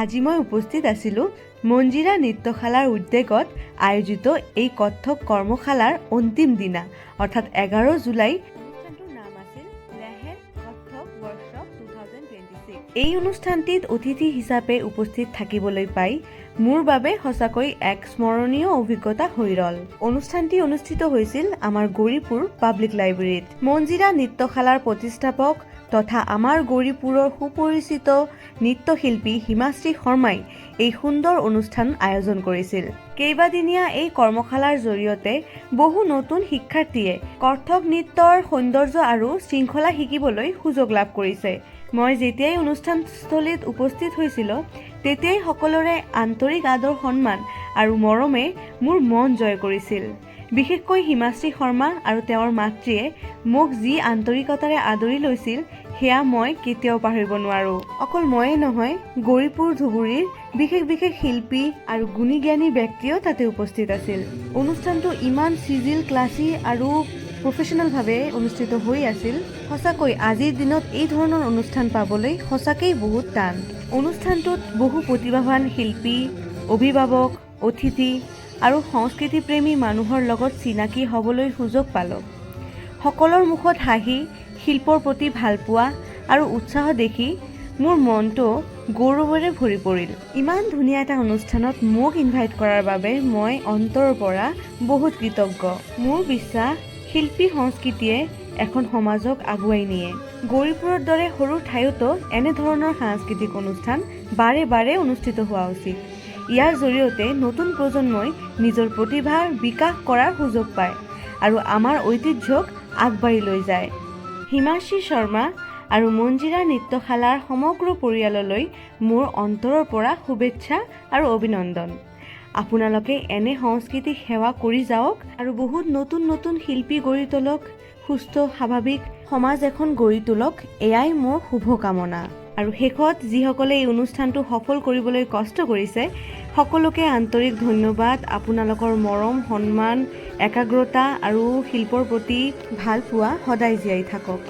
আজি মই উপস্থিত আছিলোঁ মঞ্জিৰা নৃত্যশালাৰ উদ্যোগত আয়োজিত এই কত্থক কৰ্মশালাৰ অন্তিম দিনা অৰ্থাৎ 11 জুলাই। অনুষ্ঠানটোৰ নাম আছিল লেহেৰ কত্থক ৱৰ্কশ্বপ 2026। এই অনুষ্ঠানটিত অতিথি হিচাপে উপস্থিত থাকিবলৈ পাই মোৰ বাবে সঁচাকৈ এক স্মৰণীয় অভিজ্ঞতা হৈ ৰ'ল। অনুষ্ঠানটি অনুষ্ঠিত হৈছিল আমাৰ গৌৰীপুৰ পাব্লিক লাইব্ৰেৰীত। মঞ্জিৰা নৃত্যশালাৰ প্ৰতিষ্ঠাপক তথা আমাৰ গৌৰীপুৰৰ সুপৰিচিত নৃত্যশিল্পী হিমাশ্ৰী শৰ্মাই এই সুন্দৰ অনুষ্ঠান আয়োজন কৰিছিল। কেইবাদিনীয়া এই কৰ্মশালাৰ জৰিয়তে বহু নতুন শিক্ষাৰ্থীয়ে কত্থক নৃত্যৰ সৌন্দৰ্য আৰু শৃংখলা শিকিবলৈ সুযোগ লাভ কৰিছে। মই যেতিয়াই অনুষ্ঠানস্থলীত উপস্থিত হৈছিলোঁ তেতিয়াই সকলোৰে আন্তৰিক আদৰ সন্মান আৰু মৰমে মোৰ মন জয় কৰিছিল। বিশেষকৈ হিমাশ্ৰী শৰ্মা আৰু তেওঁৰ মাতৃয়ে মোক যি আন্তৰিকতাৰে আদৰি লৈছিল সেয়া মই কেতিয়াও পাহৰিব নোৱাৰোঁ। অকল ময়ে নহয়, গৌৰীপুৰ ধুবুৰীৰ বিশেষ শিল্পী আৰু গুণী জ্ঞানী ব্যক্তিও তাতে উপস্থিত আছিল। অনুষ্ঠানটো ইমান চিজিল, ক্লাছী আৰু প্ৰফেশ্যনেলভাৱে অনুষ্ঠিত হৈ আছিল। সঁচাকৈ আজিৰ দিনত এই ধৰণৰ অনুষ্ঠান পাবলৈ সঁচাকেই বহুত টান। অনুষ্ঠানটোত বহু প্ৰতিভাৱান শিল্পী, অভিভাৱক, অতিথি আৰু সংস্কৃতিপ্ৰেমী মানুহৰ লগত চিনাকি হ'বলৈ সুযোগ পালোঁ। সকলোৰ মুখত হাঁহি, শিল্পৰ প্ৰতি ভালপোৱা আৰু উৎসাহ দেখি মোৰ মনটো গৌৰৱেৰে ভৰি পৰিল। ইমান ধুনীয়া এটা অনুষ্ঠানত মোক ইনভাইট কৰাৰ বাবে মই অন্তৰৰ পৰা বহুত কৃতজ্ঞ। মোৰ বিশ্বাস শিল্পী সংস্কৃতিয়ে এখন সমাজক আগুৱাই নিয়ে। গৌৰীপুৰৰ দৰে সৰু ঠাইতো এনেধৰণৰ সাংস্কৃতিক অনুষ্ঠান বাৰে বাৰে অনুষ্ঠিত হোৱা উচিত। ইয়াৰ জৰিয়তে নতুন প্ৰজন্মই নিজৰ প্ৰতিভাৰ বিকাশ কৰাৰ সুযোগ পায় আৰু আমাৰ ঐতিহ্যক আগবাঢ়ি লৈ যায়। হিমাশ্ৰী শৰ্মা আৰু মঞ্জিৰা নৃত্যশালাৰ সমগ্ৰ পৰিয়াললৈ মোৰ অন্তৰৰ পৰা শুভেচ্ছা আৰু অভিনন্দন। আপোনালোকে এনে সংস্কৃতিক সেৱা কৰি যাওক আৰু বহুত নতুন শিল্পী গঢ়ি তোলক, সুস্থ স্বাভাৱিক সমাজ এখন গঢ়ি তোলক, এয়াই মোৰ শুভকামনা। আৰু শেষত যিসকলে এই অনুষ্ঠানটো সফল কৰিবলৈ কষ্ট কৰিছে সকলোকে আন্তৰিক ধন্যবাদ। আপোনালোকৰ মৰম, সন্মান, একাগ্ৰতা আৰু শিল্পৰ প্ৰতি ভাল পোৱা সদায় জীয়াই থাকক।